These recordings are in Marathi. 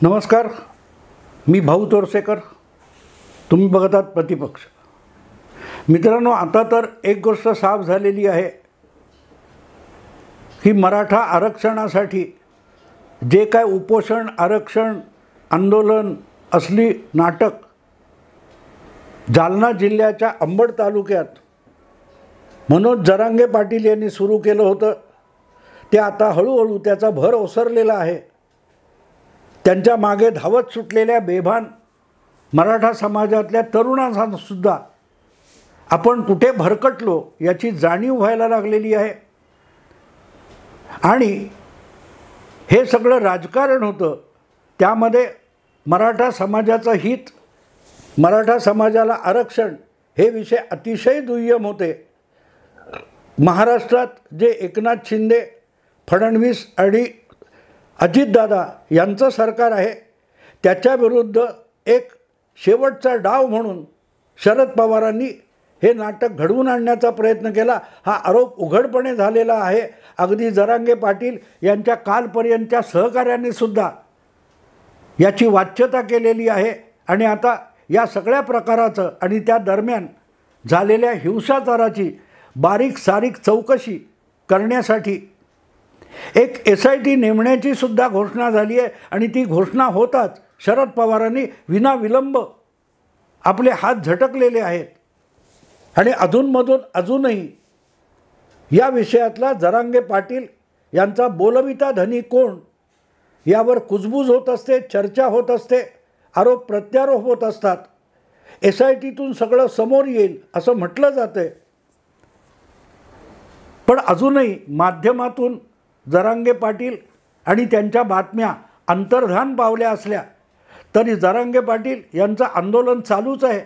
नमस्कार, मी भाऊ तोरसेकर. तुम्ही बघतात प्रतिपक्ष. मित्रांनो, आता तर एक गोष्ट साफ झालेली आहे की मराठा आरक्षणासाठी जे काय उपोषण, आरक्षण, आंदोलन, असली नाटक जालना जिल्ह्याच्या अंबड तालुक्यात मनोज जरांगे पाटील यांनी सुरू केलं होतं, ते आता हळूहळू त्याचा भर ओसरलेला आहे. त्यांच्या मागे धावत सुटलेल्या बेभान मराठा समाजातल्या तरुणांनासुद्धा आपण कुठे भरकटलो याची जाणीव व्हायला लागलेली आहे. आणि हे सगळं राजकारण होतं, त्यामध्ये मराठा समाजाचं हित, मराठा समाजाला आरक्षण हे विषय अतिशय दुय्यम होते. महाराष्ट्रात जे एकनाथ शिंदे, फडणवीस आणि अजितदादा यांचं सरकार आहे, त्याच्याविरुद्ध एक शेवटचा डाव म्हणून शरद पवारांनी हे नाटक घडवून आणण्याचा प्रयत्न केला. हा आरोप उघडपणे झालेला आहे. अगदी जरांगे पाटील यांच्या कालपर्यंतच्या सहकाऱ्यांनीसुद्धा याची वाच्यता केलेली आहे. आणि आता या सगळ्या प्रकाराचं आणि त्या दरम्यान झालेल्या हिंसाचाराची बारीक सारीक चौकशी करण्यासाठी एक SIT नेमण्याची सुद्धा घोषणा झाली आहे. आणि ती घोषणा होताच शरद पवारांनी विनाविलंब आपले हात झटकलेले आहेत. आणि अधूनमधून अजूनही या विषयातला जरांगे पाटील यांचा बोलविता धनी कोण यावर कुजबूज होत असते, चर्चा होत असते, आरोप प्रत्यारोप होत असतात. SITतून सगळं समोर येईल असं म्हटलं जातं. पण अजूनही माध्यमातून जरांगे पाटील आणि त्यांच्या बातम्या अंतर्धान पावल्या असल्या तरी जरांगे पाटील यांचं आंदोलन चालूच आहे.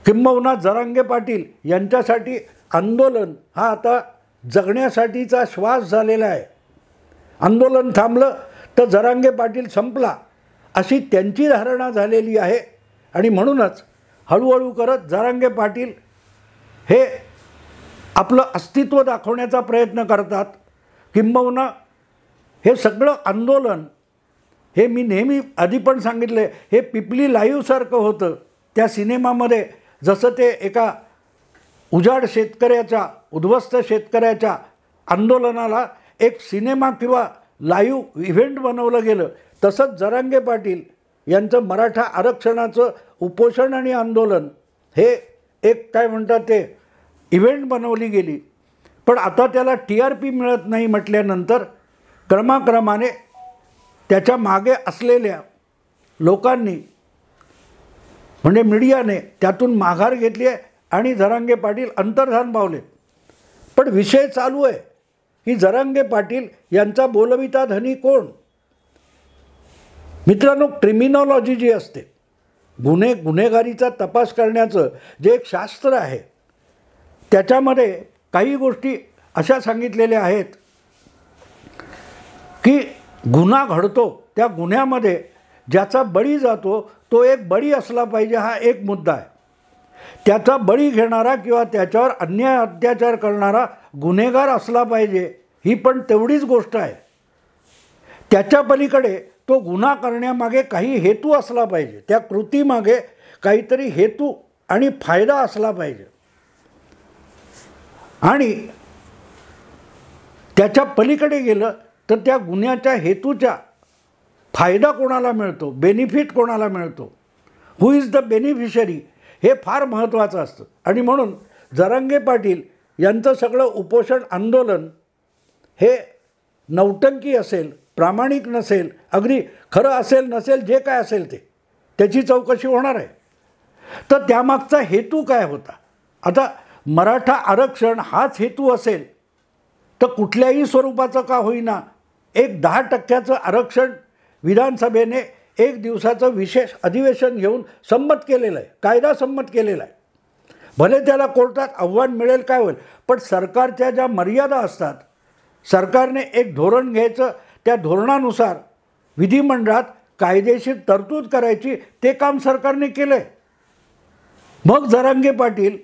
किंबहुना जरांगे पाटील यांच्यासाठी आंदोलन हा आता जगण्यासाठीचा श्वास झालेला आहे. आंदोलन थांबलं तर जरांगे पाटील संपला अशी त्यांची धारणा झालेली आहे. आणि म्हणूनच हळूहळू करत जरांगे पाटील हे आपलं अस्तित्व दाखवण्याचा प्रयत्न करतात. किंबहुना हे सगळं आंदोलन हे मी नेहमी आधी पण सांगितले, हे पिपली लाईव्हसारखं होतं. त्या सिनेमामध्ये जसं ते एका उजाड शेतकऱ्याच्या, उद्ध्वस्त शेतकऱ्याच्या आंदोलनाला एक सिनेमा किंवा लाईव्ह इव्हेंट बनवलं गेलं, तसंच जरांगे पाटील यांचं मराठा आरक्षणाचं उपोषण आणि आंदोलन हे एक काय म्हणतात ते इव्हेंट बनवली गेली. पण आता त्याला TRP मिळत नाही म्हटल्यानंतर क्रमाक्रमाने त्याच्या मागे असलेल्या लोकांनी म्हणजे मीडियाने त्यातून माघार घेतली आहे आणि जरांगे पाटील अंतर्धान पावले. पण विषय चालू आहे की जरांगे पाटील यांचा बोलविता धनी कोण. मित्रांनो, क्रिमिनॉलॉजी जी असते, गुन्हेगारीचा तपास करण्याचं जे एक शास्त्र आहे, त्याच्यामध्ये काही गोष्टी अशा सांगितलेल्या आहेत की गुन्हा घडतो, त्या गुन्ह्यामध्ये ज्याचा बळी जातो तो एक बळी असला पाहिजे, हा एक मुद्दा आहे. त्याचा बळी घेणारा किंवा त्याच्यावर अन्याय अत्याचार करणारा गुन्हेगार असला पाहिजे, ही पण तेवढीच गोष्ट आहे. त्याच्या पलीकडे तो गुन्हा करण्यामागे काही हेतू असला पाहिजे, त्या कृतीमागे काहीतरी हेतू आणि फायदा असला पाहिजे. आणि त्याच्या पलीकडे गेलं तर त्या गुन्ह्याच्या हेतूच्या फायदा कोणाला मिळतो, बेनिफिट कोणाला मिळतो, हु इज द बेनिफिशरी, हे फार महत्त्वाचं असतं. आणि म्हणून जरांगे पाटील यांचं सगळं उपोषण आंदोलन हे नौटंकी असेल, प्रामाणिक नसेल, अगदी खरं असेल नसेल, जे काय असेल ते त्याची चौकशी होणार आहे. तर त्यामागचा हेतू काय होता. आता मराठा आरक्षण हाच हेतू असेल तर कुठल्याही स्वरूपाचं का होईना एक 10% आरक्षण विधानसभेने एक दिवसाचं विशेष अधिवेशन घेऊन संमत केलेलं आहे, कायदा संमत केलेला आहे. भले त्याला कोर्टात आव्हान मिळेल काय होईल, पण सरकारच्या ज्या मर्यादा असतात, सरकारने एक धोरण घ्यायचं, त्या धोरणानुसार विधिमंडळात कायदेशीर तरतूद करायची, ते काम सरकारने केलं आहे. मग जरांगे पाटील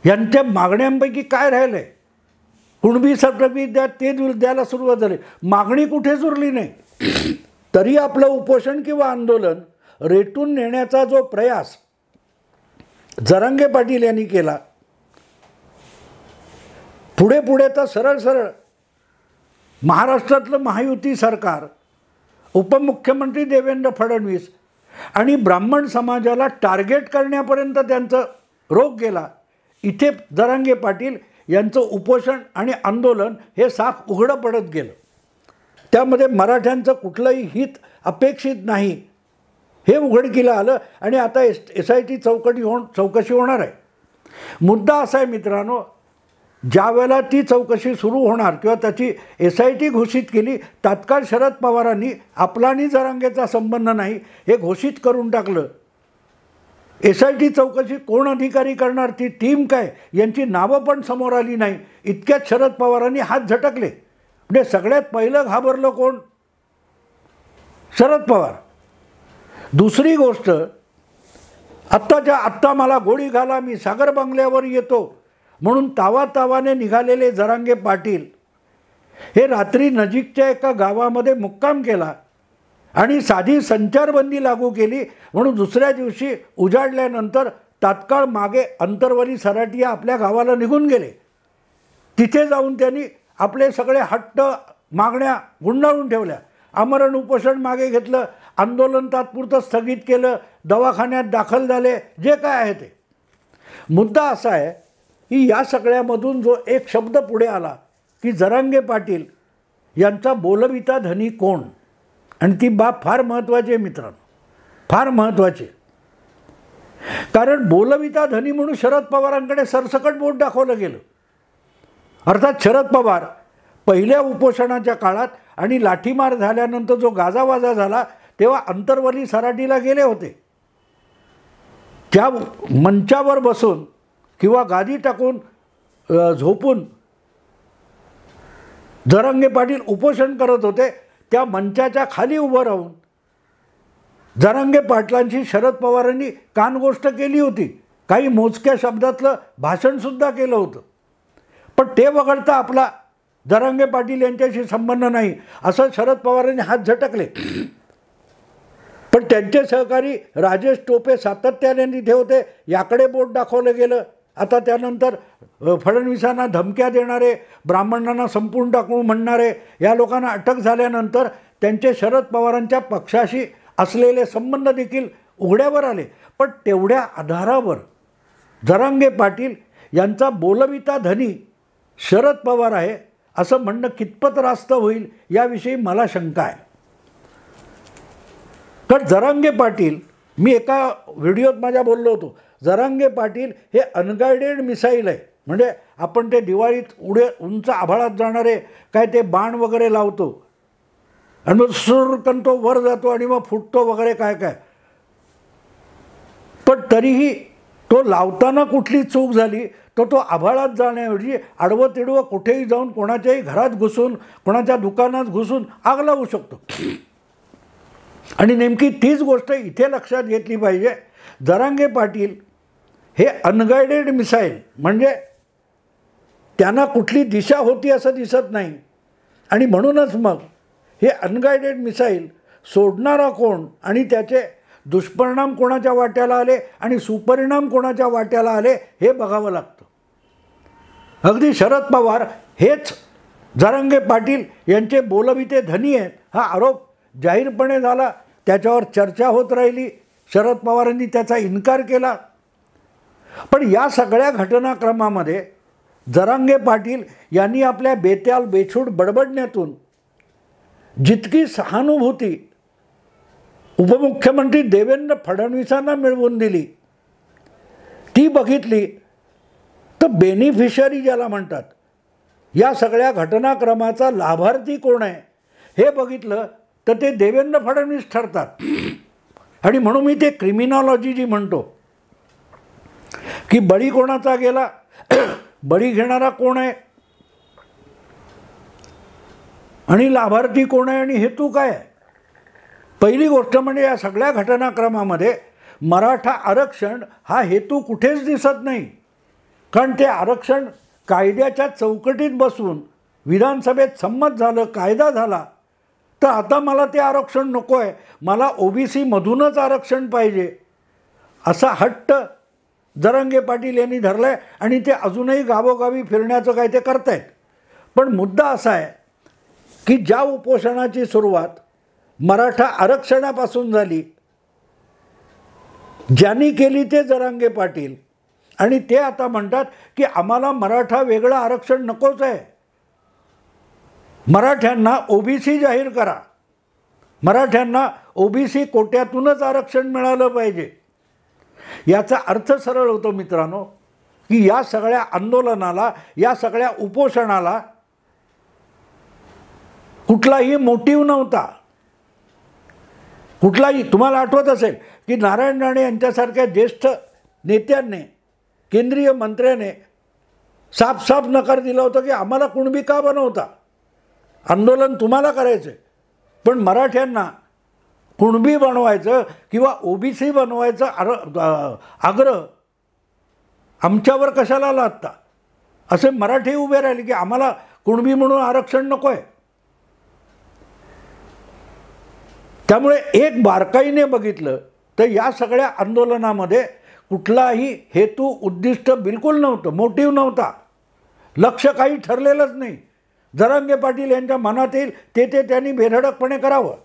यांच्या मागण्यांपैकी काय राहिलं आहे. कुणबी सर्टिफिकेट द्या, ते द्यायला सुरुवात झाली. मागणी कुठेच उरली नाही. तरी आपलं उपोषण किंवा आंदोलन रेटून नेण्याचा जो प्रयास जरांगे पाटील यांनी केला, पुढे पुढे तर सरळ सरळ महाराष्ट्रातलं महायुती सरकार, उपमुख्यमंत्री देवेंद्र फडणवीस आणि ब्राह्मण समाजाला टार्गेट करण्यापर्यंत त्यांचं रोख गेला. इथे जरांगे पाटील यांचं उपोषण आणि आंदोलन हे साफ उघडं पडत गेलं. त्यामध्ये मराठ्यांचं कुठलंही हित अपेक्षित नाही हे उघडकीला आलं आणि आता SIT चौकशी होणार आहे. मुद्दा असा आहे मित्रांनो, ज्या वेळेला ती चौकशी सुरू होणार किंवा त्याची SIT घोषित केली, तात्काळ शरद पवारांनी आपला आणि जरांगेचा संबंध नाही हे घोषित करून टाकलं. SIT चौकशी कोण अधिकारी करणार, ती टीम काय, यांची नावं पण समोर आली नाही. इतक्यात शरद पवारांनी हात झटकले. म्हणजे सगळ्यात पहिलं घाबरलं कोण? शरद पवार. दुसरी गोष्ट, आत्ताच्या आत्ता मला गोळी घाला, मी सागर बंगल्यावर येतो म्हणून तावातावाने निघालेले जरांगे पाटील हे रात्री नजीकच्या एका गावामध्ये मुक्काम केला आणि साधी संचारबंदी लागू केली म्हणून दुसऱ्या दिवशी उजाडल्यानंतर तात्काळ मागे अंतरवली सराटिया आपल्या गावाला निघून गेले. तिथे जाऊन त्यांनी आपले सगळे हट्ट मागण्या गुंडाळून ठेवल्या. आमरण उपोषण मागे घेतलं, आंदोलन तात्पुरतं स्थगित केलं, दवाखान्यात दाखल झाले, जे काय आहे ते. मुद्दा असा आहे की या सगळ्यामधून जो एक शब्द पुढे आला की जरांगे पाटील यांचा बोलविता धनी कोण, आणि ती बाब फार महत्त्वाची आहे मित्रांनो, फार महत्त्वाची. कारण बोलविता धनी म्हणून शरद पवारांकडे सरसकट बोट दाखवलं गेलं. अर्थात शरद पवार पहिल्या उपोषणाच्या काळात आणि लाठीमार झाल्यानंतर जो गाजावाजा झाला तेव्हा अंतरवली सराटीला गेले होते. त्या मंचावर बसून किंवा गादी टाकून झोपून जरांगे पाटील उपोषण करत होते. त्या मंचाच्या खाली उभं राहून जरांगे पाटलांची शरद पवारांनी कानगोष्ट केली होती. काही मोजक्या शब्दातलं भाषणसुद्धा केलं होतं. पण ते वगळता आपला जरांगे पाटील यांच्याशी संबंध नाही असं शरद पवारांनी हात झटकले. पण त्यांचे सहकारी राजेश टोपे सातत्याने तिथे होते, याकडे बोट दाखवलं गेलं. आता त्यानंतर फडणवीसांना धमक्या देणारे, ब्राह्मणांना संपून टाकू म्हणणारे या लोकांना अटक झाल्यानंतर त्यांचे शरद पवारांच्या पक्षाशी असलेले संबंध देखील उघड्यावर आले. पण तेवढ्या आधारावर जरांगे पाटील यांचा बोलविता धनी शरद पवार आहे असं म्हणणं कितपत रास्त होईल याविषयी मला शंका आहे. कारण जरांगे पाटील, मी एका व्हिडिओत माझ्या बोललो होतो, जरांगे पाटील हे अनगायडेड मिसाईल आहे. म्हणजे आपण ते दिवाळीत उंच आभाळात जाणारे काय ते बाण वगैरे लावतो आणि मग सुरकन तो वर जातो आणि मग फुटतो वगैरे काय काय. पण तरीही तो लावताना कुठली चूक झाली तर तो आभाळात जाण्याऐवजी आडवं तिडवं कुठेही जाऊन कोणाच्याही घरात घुसून, कोणाच्या दुकानात घुसून आग लावू शकतो. आणि नेमकी तीच गोष्ट इथे लक्षात घेतली पाहिजे. जरांगे पाटील हे अनगायडेड मिसाईल, म्हणजे त्यांना कुठली दिशा होती असं दिसत नाही. आणि म्हणूनच मग हे अनगायडेड मिसाईल सोडणारा कोण आणि त्याचे दुष्परिणाम कोणाच्या वाट्याला आले आणि सुपरिणाम कोणाच्या वाट्याला आले हे बघावं लागतं. अगदी शरद पवार हेच जरांगे पाटील यांचे बोलविते धनी आहेत हा आरोप जाहीरपणे झाला, त्याच्यावर चर्चा होत राहिली, शरद पवारांनी त्याचा इन्कार केला. पण या सगळ्या घटनाक्रमामध्ये जरांगे पाटील यांनी आपल्या बेताल बेछूट बडबडण्यातून जितकी सहानुभूती उपमुख्यमंत्री देवेंद्र फडणवीसांना मिळवून दिली ती बघितली तर बेनिफिशरी ज्याला म्हणतात, या सगळ्या घटनाक्रमाचा लाभार्थी कोण आहे हे बघितलं तर ते देवेंद्र फडणवीस ठरतात. आणि म्हणून मी ते क्रिमिनॉलॉजी जी म्हणतो की बळी कोणाचा गेला, बळी घेणारा कोण आहे आणि लाभार्थी कोण आहे आणि हेतू काय आहे. पहिली गोष्ट म्हणजे या सगळ्या घटनाक्रमामध्ये मराठा आरक्षण हा हेतू कुठेच दिसत नाही. कारण ते आरक्षण कायद्याच्या चौकटीत बसून विधानसभेत संमत झालं, कायदा झाला, तर आता मला ते आरक्षण नको आहे, मला OBC मधूनच आरक्षण पाहिजे असा हट्ट जरांगे पाटील यांनी धरला आहे आणि ते अजूनही गावोगावी फिरण्याचं काय ते करतायत. पण मुद्दा असा आहे की ज्या उपोषणाची सुरुवात मराठा आरक्षणापासून झाली, ज्यांनी केली ते जरांगे पाटील, आणि ते आता म्हणतात की आम्हाला मराठा वेगळं आरक्षण नकोच आहे, मराठ्यांना OBC जाहीर करा, मराठ्यांना OBC कोट्यातूनच आरक्षण मिळालं पाहिजे. याचा अर्थ सरळ होतो मित्रांनो की या सगळ्या आंदोलनाला, या सगळ्या उपोषणाला कुठलाही मोटिव्ह नव्हता, कुठलाही. तुम्हाला आठवत असेल की नारायण राणे यांच्यासारख्या ज्येष्ठ नेत्यांनी, केंद्रीय मंत्र्याने साफ नकार दिला होता की आम्हाला कुणबी का बनवता, आंदोलन तुम्हाला करायचं आहे, पण मराठ्यांना कुणबी बनवायचं किंवा OBC बनवायचं आग्रह आमच्यावर कशाला लादता. असे मराठी उभे राहिले की आम्हाला कुणबी म्हणून आरक्षण नको आहे. त्यामुळे एक बारकाईने बघितलं तर या सगळ्या आंदोलनामध्ये कुठलाही हेतू, उद्दिष्ट बिलकुल नव्हतं, मोटिव्ह नव्हता, लक्ष काही ठरलेलंच नाही. जरांगे पाटील यांच्या मनात येईल ते त्यांनी बेधडकपणे करावं.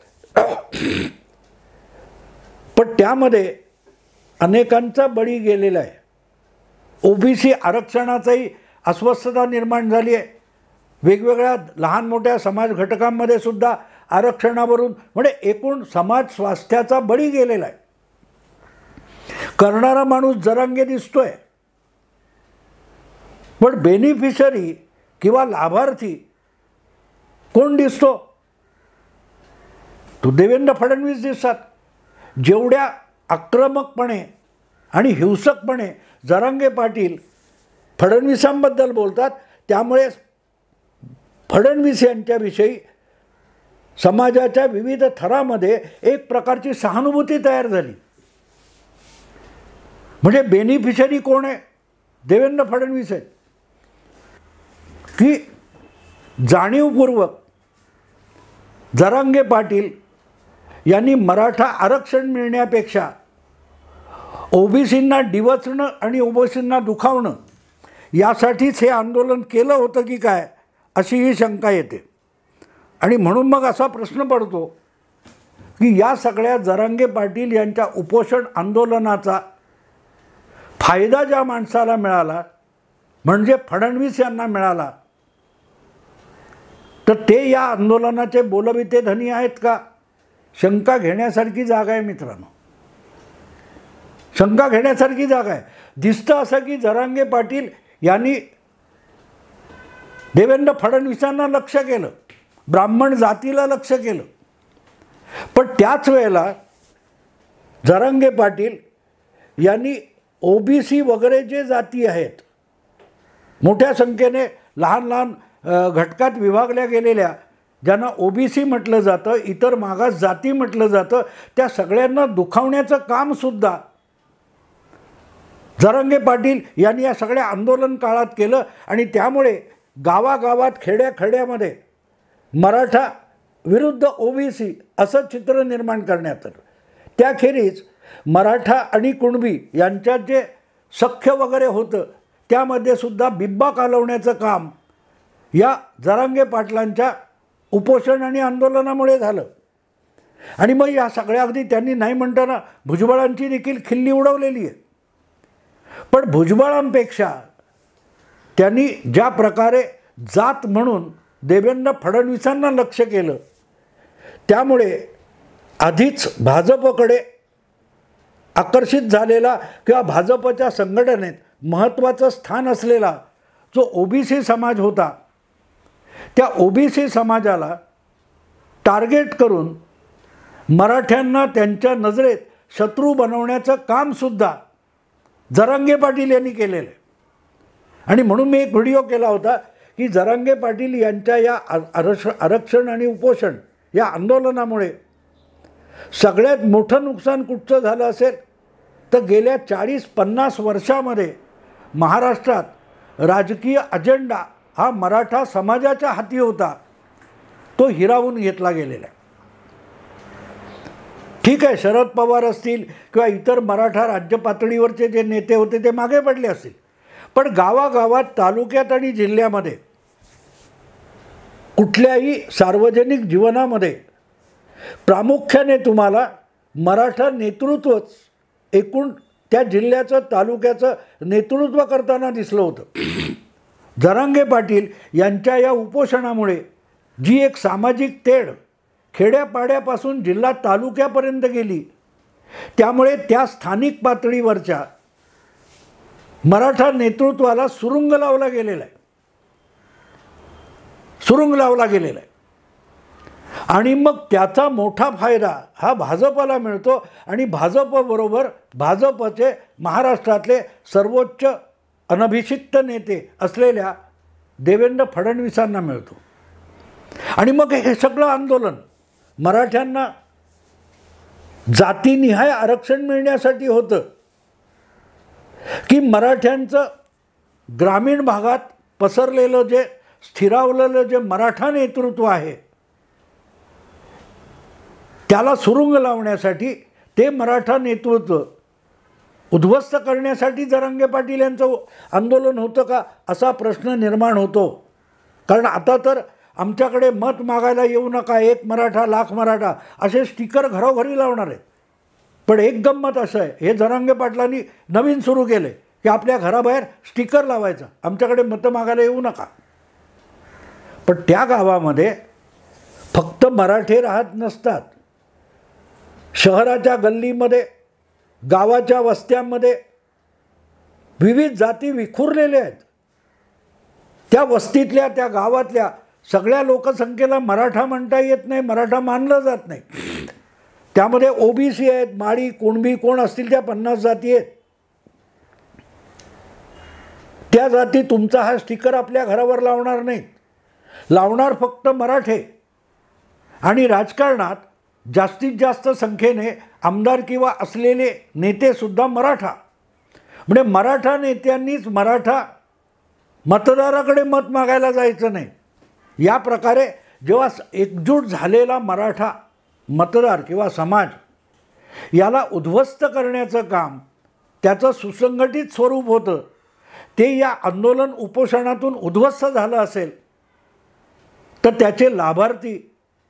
पण त्यामध्ये अनेकांचा बळी गेलेला आहे. OBC आरक्षणाचाही अस्वस्थता निर्माण झाली आहे. वेगवेगळ्या लहान मोठ्या समाज घटकांमध्ये सुद्धा आरक्षणावरून म्हणजे एकूण समाज स्वास्थ्याचा बळी गेलेला आहे. करणारा माणूस जरांगे दिसतोय, पण बेनिफिशरी किंवा लाभार्थी कोण दिसतो? तो देवेंद्र फडणवीस दिसतात. जेवढ्या आक्रमकपणे आणि हिंसकपणे जरांगे पाटील फडणवीसांबद्दल बोलतात, त्यामुळे फडणवीस यांच्याविषयी समाजाच्या विविध थरामध्ये एक प्रकारची सहानुभूती तयार झाली. म्हणजे बेनिफिशरी कोण आहे? देवेंद्र फडणवीस आहेत. की जाणीवपूर्वक जरांगे पाटील यांनी मराठा आरक्षण मिळण्यापेक्षा OBCंना डिवचणं आणि OBCंना दुखावणं यासाठीच हे आंदोलन केलं होतं की काय, अशी ही शंका येते. आणि म्हणून मग असा प्रश्न पडतो की या सगळ्या जरांगे पाटील यांच्या उपोषण आंदोलनाचा फायदा ज्या माणसाला मिळाला, म्हणजे फडणवीस यांना मिळाला, तर ते या आंदोलनाचे बोलबिते धनी आहेत का? शंका घेण्यासारखी जागा आहे मित्रांनो, शंका घेण्यासारखी जागा आहे. दिसतं असं की जरांगे पाटील यांनी देवेंद्र फडणवीसांना लक्ष केलं, ब्राह्मण जातीला लक्ष केलं, पण त्याच वेळेला जरांगे पाटील यांनी OBC वगैरे जे जाती आहेत, मोठ्या संख्येने लहान लहान घटकात विभागल्या गेलेल्या, ज्यांना OBC म्हटलं जातं, इतर मागास जाती म्हटलं जातं, त्या सगळ्यांना दुखावण्याचं कामसुद्धा जरांगे पाटील यांनी या सगळ्या आंदोलन काळात केलं. आणि त्यामुळे गावागावात, खेड्याखेड्यामध्ये मराठा विरुद्ध OBC असं चित्र निर्माण करण्यात आलं. त्याखेरीज मराठा आणि कुणबी यांच्यात जे सख्य वगैरे होतं, त्यामध्ये सुद्धा बिब्बा कालवण्याचं काम या जरांगे पाटलांच्या उपोषण आणि आंदोलनामुळे झालं. आणि मग या सगळ्या अगदी त्यांनी नाही म्हणताना भुजबळांची देखील खिल्ली उडवलेली आहे. पण भुजबळांपेक्षा त्यांनी ज्या प्रकारे जात म्हणून देवेंद्र फडणवीसांना लक्ष केलं, त्यामुळे आधीच भाजपकडे आकर्षित झालेला किंवा भाजपच्या संघटनेत महत्त्वाचं स्थान असलेला जो OBC समाज होता, त्या OBC समाजाला टार्गेट करून मराठ्यांना त्यांच्या नजरेत शत्रू बनवण्याचं कामसुद्धा जरांगे पाटील यांनी केलेलं आहे. आणि म्हणून मी एक व्हिडिओ केला होता की जरांगे पाटील यांच्या या आरक्षण आणि उपोषण या आंदोलनामुळे सगळ्यात मोठं नुकसान कुठचं झालं असेल तर गेल्या 40-50 वर्षामध्ये महाराष्ट्रात राजकीय अजेंडा हा मराठा समाजाच्या हाती होता, तो हिरावून घेतला गेलेला आहे. ठीक आहे, शरद पवार असतील किंवा इतर मराठा राज्य पातळीवरचे जे नेते होते ते मागे पडले असतील, पण गावागावात, तालुक्यात आणि जिल्ह्यामध्ये कुठल्याही सार्वजनिक जीवनामध्ये प्रामुख्याने तुम्हाला मराठा नेतृत्वच एकूण त्या जिल्ह्याचं, तालुक्याचं नेतृत्व करताना दिसलं होतं. जरांगे पाटील यांच्या या उपोषणामुळे जी एक सामाजिक तेढ खेड्यापाड्यापासून जिल्हा तालुक्यापर्यंत गेली, त्यामुळे त्या स्थानिक पातळीवरच्या मराठा नेतृत्वाला सुरुंग लावला गेलेला आहे. आणि मग त्याचा मोठा फायदा हा भाजपला मिळतो आणि भाजपबरोबर भाजपचे महाराष्ट्रातले सर्वोच्च अनभिषिक्त नेते असलेल्या देवेंद्र फडणवीसांना मिळतो. आणि मग हे सगळं आंदोलन मराठ्यांना जातीनिहाय आरक्षण मिळण्यासाठी होतं की मराठ्यांचं ग्रामीण भागात पसरलेलं जे स्थिरावलेलं जे मराठा नेतृत्व आहे त्याला सुरुंग लावण्यासाठी, ते मराठा नेतृत्व उद्ध्वस्त करण्यासाठी जरांगे पाटील यांचं आंदोलन होतं का, असा प्रश्न निर्माण होतो. कारण आता तर आमच्याकडे मत मागायला येऊ नका, 1 मराठा लाख मराठा असे स्टिकर घरोघरी लावणार आहेत. पण एक गंमत असं आहे, हे जरांगे पाटलांनी नवीन सुरू केले की आपल्या घराबाहेर स्टिकर लावायचं, आमच्याकडे मतं मागायला येऊ नका. पण त्या गावामध्ये फक्त मराठे राहत नसतात. शहराच्या गल्लीमध्ये, गावाच्या वस्त्यांमध्ये विविध जाती विखुरलेल्या आहेत. त्या वस्तीतल्या, त्या गावातल्या सगळ्या लोकसंख्येला मराठा म्हणता येत नाही, मराठा मानलं जात नाही. त्यामध्ये ओबीसी आहेत, माळी, कुणबी कोण असतील त्या 50 जाती आहेत. त्या जाती तुमचा हा स्टिकर आपल्या घरावर लावणार नाहीत. लावणार फक्त मराठे. आणि राजकारणात जास्तीत जास्त संख्येने आमदार किंवा असलेले नेतेसुद्धा मराठा. म्हणजे मराठा नेत्यांनीच मराठा मतदाराकडे मत मागायला जायचं नाही. या प्रकारे जेव्हा एकजूट झालेला मराठा मतदार किंवा समाज याला उद्ध्वस्त करण्याचं काम, त्याचं सुसंघटित स्वरूप होतं, ते या आंदोलन उपोषणातून उद्ध्वस्त झालं असेल तर त्याचे लाभार्थी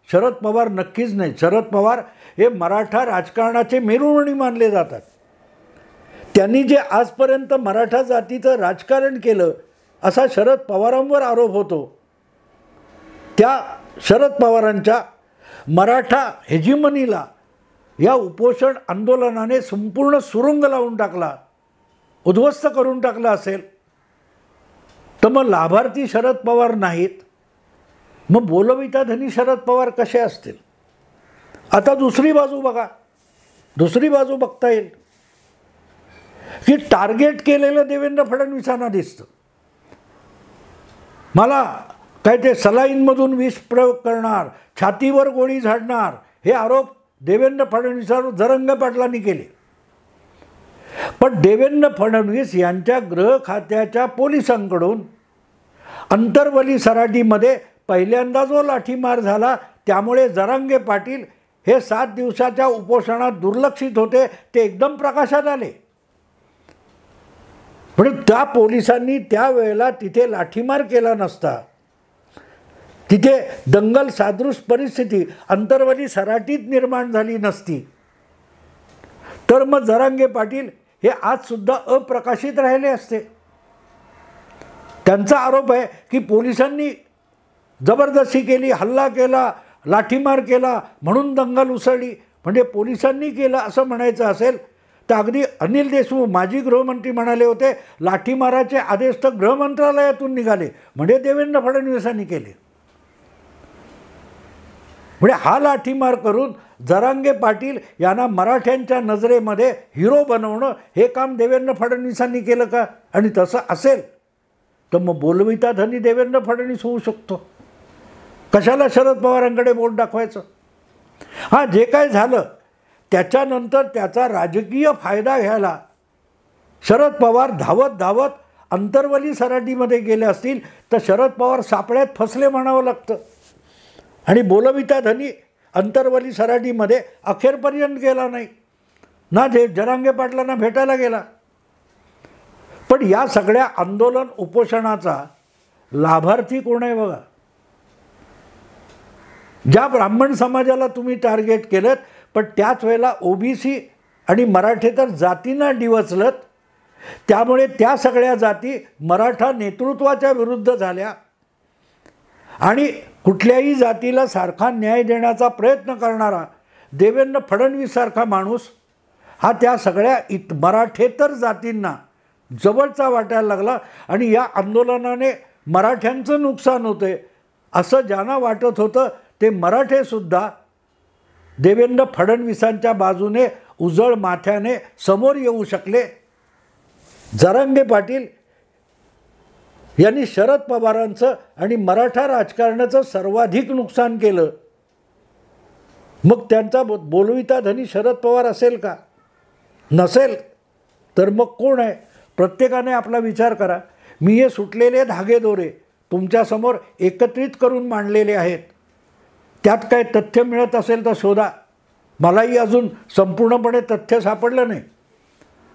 शरद पवार नक्कीच नाही. शरद पवार हे मराठा राजकारणाचे मेरुमणी मानले जातात. त्यांनी जे आजपर्यंत मराठा जातीचं राजकारण केलं असा शरद पवारांवर आरोप होतो. त्या शरद पवारांच्या मराठा हेजिमनीला या उपोषण आंदोलनाने संपूर्ण सुरुंग लावून टाकला, उद्ध्वस्त करून टाकला असेल तर मग लाभार्थी शरद पवार नाहीत, मग बोलविता धनी शरद पवार कसे असतील? आता दुसरी बाजू बघा, दुसरी बाजू बघता येईल की टार्गेट केलेलं देवेंद्र फडणवीसांना दिसतं. मला काय ते सलाईनमधून विष प्रयोग करणार, छातीवर गोळी झाडणार, हे आरोप देवेंद्र फडणवीसांवर जरांगे पाटलांनी केले. पण देवेंद्र फडणवीस यांच्या गृह खात्याच्या पोलिसांकडून अंतरवली सराटीमध्ये पहिल्यांदा जो लाठीमार झाला, त्यामुळे जरांगे पाटील हे 7 दिवसाच्या उपोषणात दुर्लक्षित होते, ते एकदम प्रकाशात आले. म्हणजे त्या पोलिसांनी त्यावेळेला तिथे लाठीमार केला नसता, तिथे दंगल सादृश परिस्थिती अंतरवली सराटीत निर्माण झाली नसती, तर मग जरांगे पाटील हे आजसुद्धा अप्रकाशित राहिले असते. त्यांचा आरोप आहे की पोलिसांनी जबरदस्ती केली, हल्ला केला, लाठीमार केला म्हणून दंगल उसळली. म्हणजे पोलिसांनी केलं असं म्हणायचं असेल तर अगदी अनिल देशमुख माजी गृहमंत्री म्हणाले होते, लाठीमाराचे आदेश तर गृहमंत्रालयातून निघाले, म्हणजे देवेंद्र फडणवीसांनी केले. म्हणजे हा लाठीमार करून जरांगे पाटील यांना मराठ्यांच्या नजरेमध्ये हिरो बनवणं हे काम देवेंद्र फडणवीसांनी केलं का? आणि तसं असेल तर मग बोलविता धनी देवेंद्र फडणवीस होऊ शकतो. कशाला शरद पवारांकडे बोट दाखवायचं? हां, जे काय झालं त्याच्यानंतर त्याचा राजकीय फायदा घ्यायला शरद पवार धावत धावत अंतरवली सराटीमध्ये गेले असतील तर शरद पवार सापळ्यात फसले म्हणावं लागतं. आणि बोलविता धनी अंतरवली सराटीमध्ये अखेरपर्यंत गेला नाही ना, जरांगे पाटलांना भेटायला गेला. पण या सगळ्या आंदोलन उपोषणाचा लाभार्थी कोण आहे बघा. ज्या ब्राह्मण समाजाला तुम्ही टार्गेट केलं, पण त्याच वेळेला ओबीसी आणि मराठेतर जातींना डिवचलत. त्यामुळे त्या सगळ्या जाती मराठा नेतृत्वाच्या विरुद्ध झाल्या आणि कुठल्याही जातीला सारखा न्याय देण्याचा प्रयत्न करणारा देवेंद्र फडणवीससारखा माणूस हा त्या सगळ्या मराठेतर जातींना जवळचा वाटायला लागला. आणि या आंदोलनाने मराठ्यांचं नुकसान होते असं ज्यांना वाटत होतं ते मराठेसुद्धा देवेंद्र फडणवीसांच्या बाजूने उजळ माथ्याने समोर येऊ शकले. जरांगे पाटील यांनी शरद पवारांचं आणि मराठा राजकारणाचं सर्वाधिक नुकसान केलं. मग त्यांचा बोलविता धनी शरद पवार असेल का? नसेल तर मग कोण आहे? प्रत्येकाने आपला विचार करा. मी हे सुटलेले धागेदोरे तुमच्यासमोर एकत्रित करून मांडलेले आहेत. त्यात काय तथ्य मिळत असेल तर शोधा. मलाही अजून संपूर्णपणे तथ्य सापडलं नाही.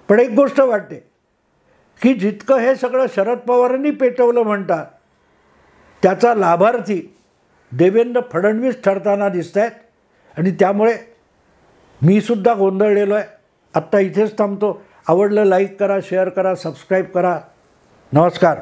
पण एक गोष्ट वाटते की जितकं हे सगळं शरद पवारांनी पेटवलं म्हणतात त्याचा लाभार्थी देवेंद्र फडणवीस ठरताना दिसत आहेत. आणि त्यामुळे मीसुद्धा गोंधळलेलो आहे. आत्ता इथेच थांबतो. आवडलं लाईक करा, शेअर करा, सबस्क्राईब करा. नमस्कार.